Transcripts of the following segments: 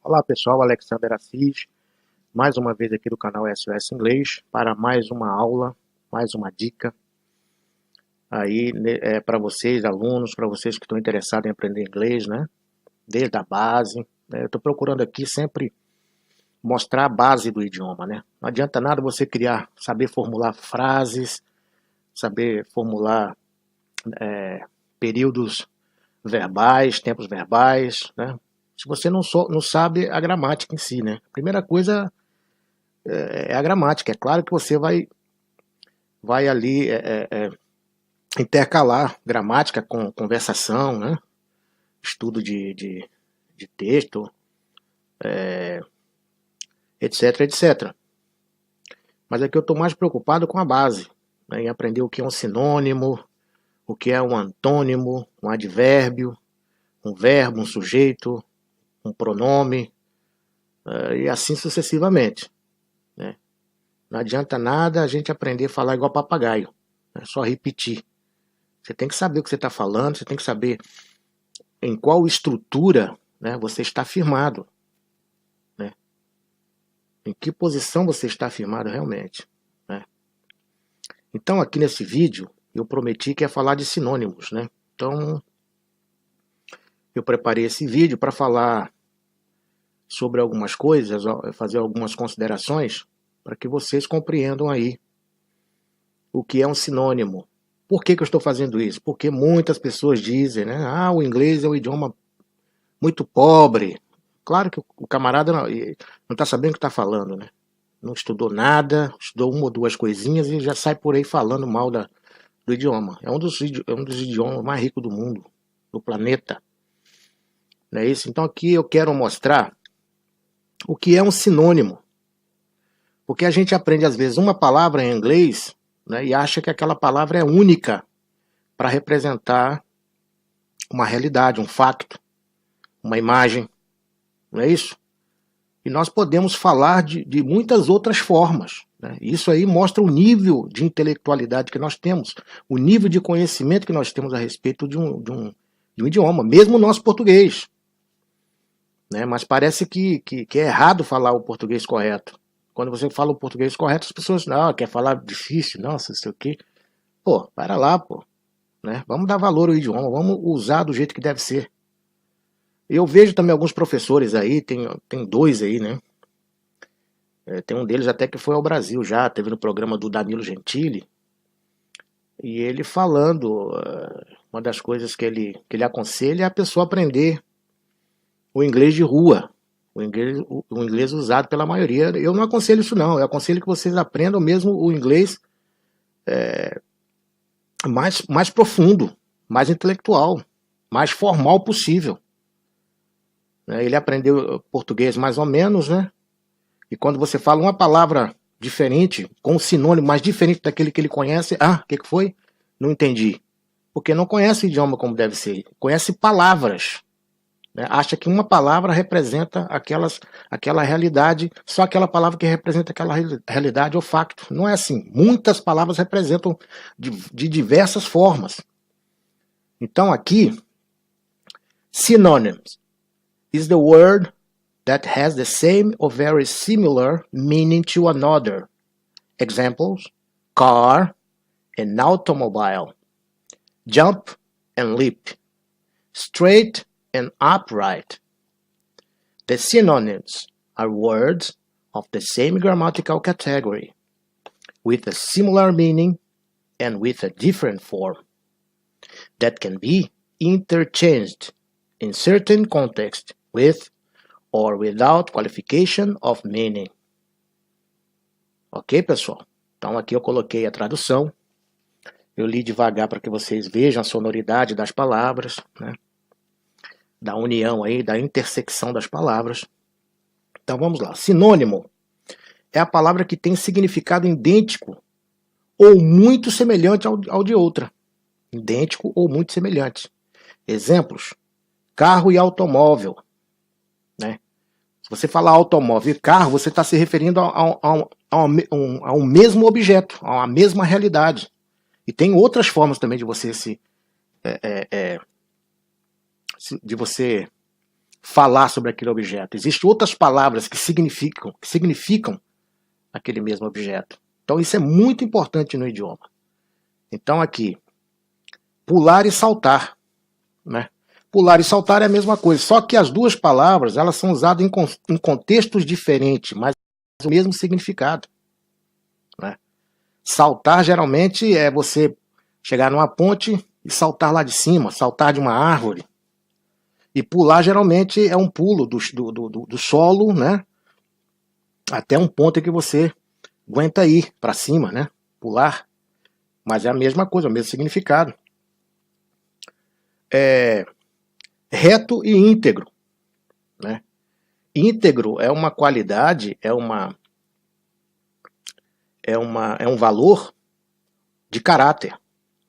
Olá pessoal, Alexander Assis, mais uma vez aqui do canal SOS Inglês, para mais uma aula, mais uma dica aí para vocês, alunos, para vocês que estão interessados em aprender inglês, né? Desde a base, né? Eu estou procurando aqui sempre mostrar a base do idioma, né? Não adianta nada você saber formular frases, saber formular períodos verbais, tempos verbais, né? Se você não sabe a gramática em si, né? A primeira coisa é a gramática. É claro que você vai ali intercalar gramática com conversação, né? Estudo de texto, etc, etc. Mas aqui eu estou mais preocupado com a base, né? Em aprender o que é um sinônimo, o que é um antônimo, um advérbio, um verbo, um sujeito, um pronome, e assim sucessivamente, né? Não adianta nada a gente aprender a falar igual papagaio, é só repetir. Você tem que saber o que você está falando, você tem que saber em qual estrutura, né, você está firmado, né? Em que posição você está firmado realmente, né? Então aqui nesse vídeo eu prometi que ia falar de sinônimos, né? Então eu preparei esse vídeo para falar sobre algumas coisas, fazer algumas considerações para que vocês compreendam aí o que é um sinônimo. Por que eu estou fazendo isso? Porque muitas pessoas dizem, né? Ah, o inglês é um idioma muito pobre. Claro que o camarada não está sabendo o que está falando, né? Não estudou nada, estudou uma ou duas coisinhas e já sai por aí falando mal do idioma. É um dos idiomas mais ricos do mundo, do planeta. Não é isso? Então aqui eu quero mostrar o que é um sinônimo. Porque a gente aprende às vezes uma palavra em inglês, né, e acha que aquela palavra é única para representar uma realidade, um facto, uma imagem. Não é isso? E nós podemos falar de muitas outras formas, né? Isso aí mostra o nível de intelectualidade que nós temos, o nível de conhecimento que nós temos a respeito de um idioma, mesmo o nosso português, né? Mas parece que é errado falar o português correto. Quando você fala o português correto, as pessoas, não, quer falar difícil, nossa, sei o quê. Pô, para lá, pô, né? Vamos dar valor ao idioma, vamos usar do jeito que deve ser. Eu vejo também alguns professores aí, tem dois aí, né? Tem um deles até que foi ao Brasil já, teve no programa do Danilo Gentili, e ele falando, uma das coisas que ele aconselha é a pessoa aprender o inglês de rua, o inglês usado pela maioria. Eu não aconselho isso não, eu aconselho que vocês aprendam mesmo o inglês mais profundo, mais intelectual, mais formal possível. Ele aprendeu português mais ou menos, né? E quando você fala uma palavra diferente, com um sinônimo mais diferente daquele que ele conhece, o que foi? Não entendi. Porque não conhece o idioma como deve ser, conhece palavras. Né? Acha que uma palavra representa aquela realidade, só aquela palavra que representa aquela realidade ou facto. Não é assim. Muitas palavras representam de diversas formas. Então aqui, synonyms is the word that has the same or very similar meaning to another. Examples: car and automobile, jump and leap, straight and upright. The synonyms are words of the same grammatical category, with a similar meaning and with a different form, that can be interchanged in certain contexts with or without qualification of meaning. Ok, pessoal? Então aqui eu coloquei a tradução. Eu li devagar para que vocês vejam a sonoridade das palavras, né? Da união aí, da intersecção das palavras. Então vamos lá. Sinônimo é a palavra que tem significado idêntico ou muito semelhante ao de outra. Idêntico ou muito semelhante. Exemplos: carro e automóvel, né? Se você falar automóvel e carro, você está se referindo a um mesmo objeto, a uma mesma realidade. E tem outras formas também de você falar sobre aquele objeto. Existem outras palavras que significam aquele mesmo objeto. Então isso é muito importante no idioma. Então aqui, pular e saltar, né? Pular e saltar é a mesma coisa, só que as duas palavras elas são usadas em contextos diferentes, mas o mesmo significado, né? Saltar geralmente é você chegar numa ponte e saltar lá de cima, saltar de uma árvore. E pular geralmente é um pulo do solo, né? Até um ponto em que você aguenta ir para cima, né? Pular. Mas é a mesma coisa, o mesmo significado. Reto e íntegro, né? Íntegro é uma qualidade, é um valor de caráter,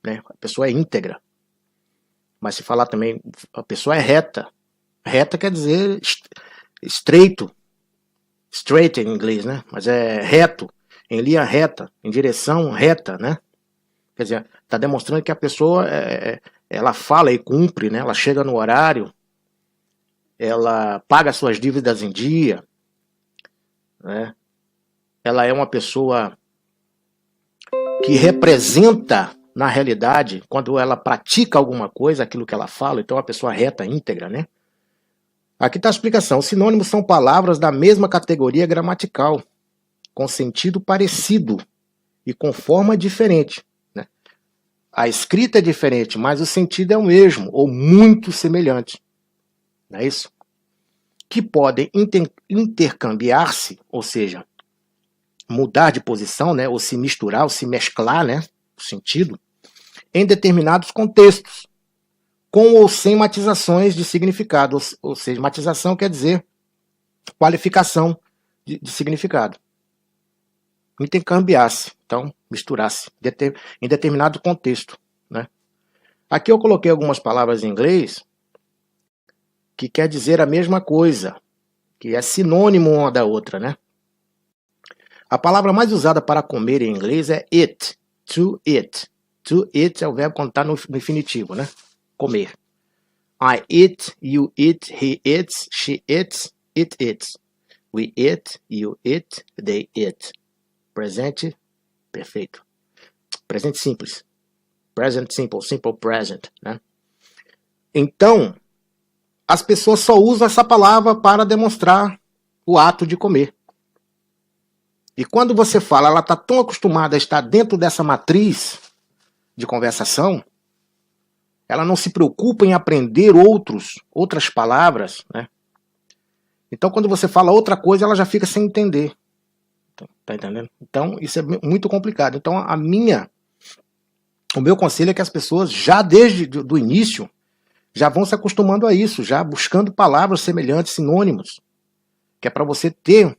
né? A pessoa é íntegra. Mas se falar também, a pessoa é reta. Reta quer dizer estreito. Straight em inglês, né? Mas é reto, em linha reta, em direção reta, né? Quer dizer, está demonstrando que a pessoa, ela fala e cumpre, né? Ela chega no horário, ela paga suas dívidas em dia, né? Ela é uma pessoa que representa, na realidade, quando ela pratica alguma coisa, aquilo que ela fala, então é uma pessoa reta, íntegra, né? Aqui está a explicação. Os sinônimos são palavras da mesma categoria gramatical, com sentido parecido e com forma diferente, né? A escrita é diferente, mas o sentido é o mesmo, ou muito semelhante. Não é isso? Que podem intercambiar-se, ou seja, mudar de posição, né? Ou se misturar, ou se mesclar, né? O sentido, em determinados contextos, com ou sem matizações de significado. Ou seja, matização quer dizer qualificação de significado. Intercambiar-se, então misturar-se em determinado contexto, né? Aqui eu coloquei algumas palavras em inglês que quer dizer a mesma coisa, que é sinônimo uma da outra, né? A palavra mais usada para comer em inglês é eat, to eat. To eat é o verbo quando está no infinitivo, né? Comer. I eat, you eat, he eats, she eats, it eats. We eat, you eat, they eat. Presente perfeito. Presente simples. Present simple, simple present, né? Então, as pessoas só usam essa palavra para demonstrar o ato de comer. E quando você fala, ela está tão acostumada a estar dentro dessa matriz de conversação, ela não se preocupa em aprender outras palavras, né? Então, quando você fala outra coisa, ela já fica sem entender. Tá entendendo? Então, isso é muito complicado. Então, o meu conselho é que as pessoas, já desde o início, já vão se acostumando a isso, já buscando palavras semelhantes, sinônimos, que é para você ter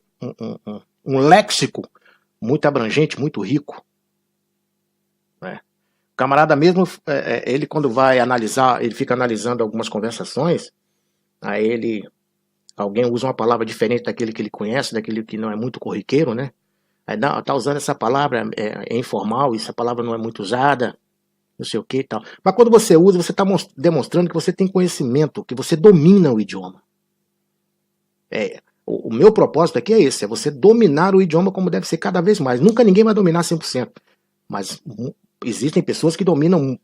um léxico muito abrangente, muito rico, né? O camarada mesmo, ele quando vai analisar, ele fica analisando algumas conversações, aí alguém usa uma palavra diferente daquele que ele conhece, daquele que não é muito corriqueiro, né? Aí tá usando essa palavra, é informal, essa palavra não é muito usada, não sei o que e tal. Mas quando você usa, você está demonstrando que você tem conhecimento, que você domina o idioma. O meu propósito aqui é esse, é você dominar o idioma como deve ser cada vez mais. Nunca ninguém vai dominar 100%, mas existem pessoas que dominam,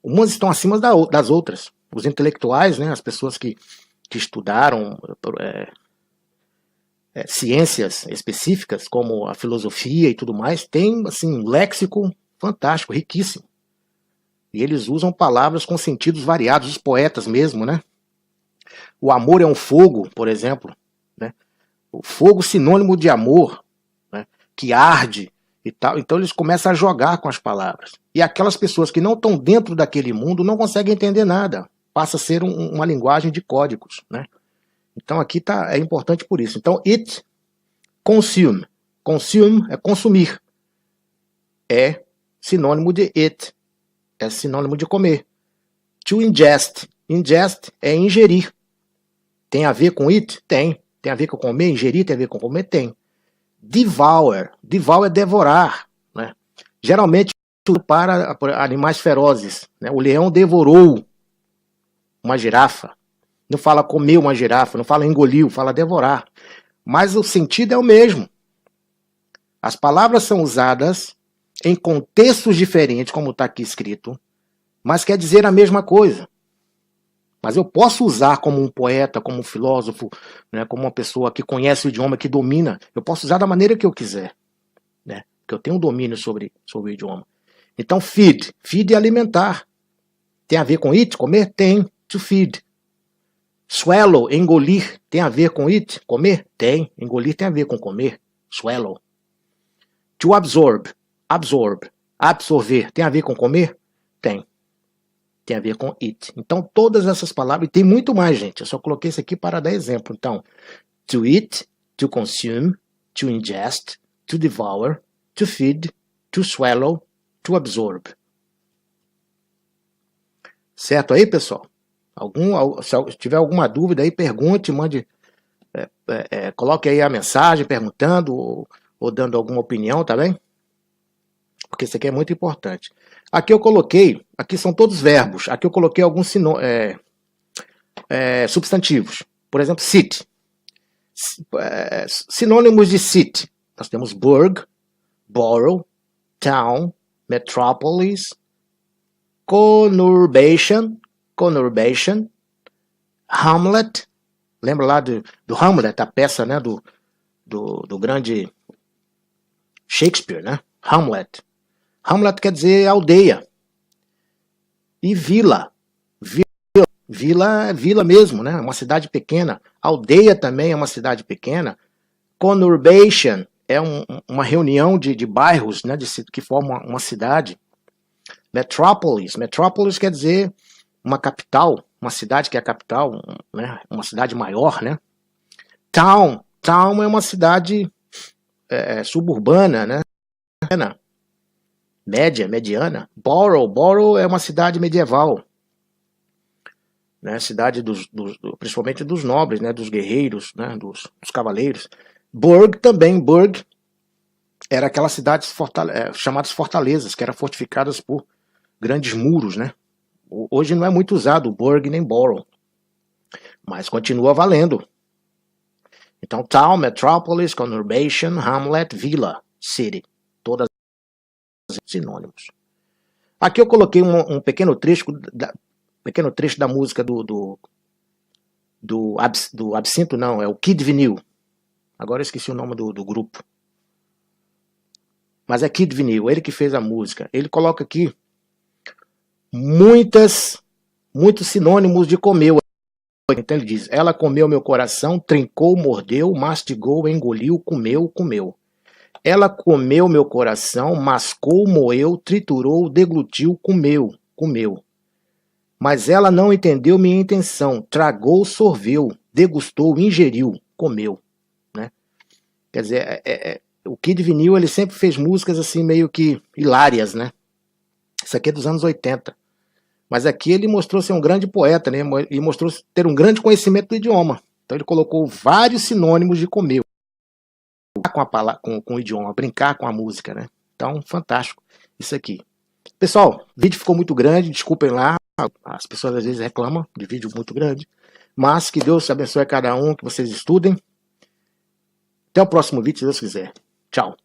umas estão acima das outras. Os intelectuais, né, as pessoas que estudaram ciências específicas, como a filosofia e tudo mais, têm assim, um léxico fantástico, riquíssimo. E eles usam palavras com sentidos variados, os poetas mesmo, né? O amor é um fogo, por exemplo, né? O fogo sinônimo de amor, né? Que arde e tal. Então eles começam a jogar com as palavras. E aquelas pessoas que não estão dentro daquele mundo não conseguem entender nada. Passa a ser uma linguagem de códigos, né? Então aqui é importante por isso. Então, eat, consume. Consume é consumir. É sinônimo de eat. É sinônimo de comer. To ingest. Ingest é ingerir. Tem a ver com eat? Tem. Tem a ver com comer? Ingerir tem a ver com comer? Tem. Devour. Devour é devorar, né? Geralmente para animais ferozes, né? O leão devorou uma girafa. Não fala comer uma girafa, não fala engoliu, fala devorar. Mas o sentido é o mesmo. As palavras são usadas em contextos diferentes, como está aqui escrito, mas quer dizer a mesma coisa. Mas eu posso usar como um poeta, como um filósofo, né, como uma pessoa que conhece o idioma, que domina. Eu posso usar da maneira que eu quiser, né, porque eu tenho um domínio sobre o idioma. Então, feed. Feed é alimentar. Tem a ver com eat, comer? Tem. To feed. Swallow, engolir, tem a ver com eat, comer? Tem. Engolir tem a ver com comer. Swallow. To absorb. Absorb. Absorver, tem a ver com comer? Tem. Tem a ver com it. Então, todas essas palavras, e tem muito mais, gente. Eu só coloquei isso aqui para dar exemplo. Então, to eat, to consume, to ingest, to devour, to feed, to swallow, to absorb. Certo aí, pessoal? Se tiver alguma dúvida aí, pergunte, mande, coloque aí a mensagem perguntando ou dando alguma opinião, tá bem? Porque isso aqui é muito importante. Aqui eu coloquei, aqui são todos verbos, aqui eu coloquei alguns substantivos. Por exemplo, city. Sinônimos de city. Nós temos burg, borough, town, metropolis, conurbation, hamlet. Lembra lá do Hamlet, a peça, né, do grande Shakespeare, né? Hamlet. Hamlet quer dizer aldeia. E vila. Vila é vila mesmo, né? Uma cidade pequena. Aldeia também é uma cidade pequena. Conurbation é uma reunião de bairros, né? Que formam uma cidade. Metropolis. Metropolis quer dizer uma capital. Uma cidade que é a capital, né? Uma cidade maior, né? Town. Town é uma cidade suburbana, né? Mediana. Borough é uma cidade medieval, né? Cidade principalmente dos nobres, né? Dos guerreiros, né? Dos cavaleiros. Burg também, Burg era aquelas cidades chamadas fortalezas, que eram fortificadas por grandes muros, né? Hoje não é muito usado Burg nem Borough, mas continua valendo. Então, town, metropolis, conurbation, hamlet, villa, city, todas sinônimos. Aqui eu coloquei um pequeno trecho da música do Absinto, não, é o Kid Vinil. Agora eu esqueci o nome do grupo. Mas é Kid Vinil, ele que fez a música. Ele coloca aqui muitos sinônimos de comeu. Então ele diz, ela comeu meu coração, trincou, mordeu, mastigou, engoliu, comeu. Ela comeu meu coração, mascou, moeu, triturou, deglutiu, comeu. Mas ela não entendeu minha intenção, tragou, sorveu, degustou, ingeriu, comeu. Né? Quer dizer, o Kid Vinil, ele sempre fez músicas assim meio que hilárias, né? Isso aqui é dos anos 80. Mas aqui ele mostrou ser um grande poeta, né? Ele mostrou ter um grande conhecimento do idioma. Então ele colocou vários sinônimos de comeu. Com o idioma, brincar com a música, né? Então, fantástico isso aqui. Pessoal, o vídeo ficou muito grande, desculpem lá, as pessoas às vezes reclamam de vídeo muito grande, mas que Deus abençoe a cada um, que vocês estudem. Até o próximo vídeo, se Deus quiser. Tchau.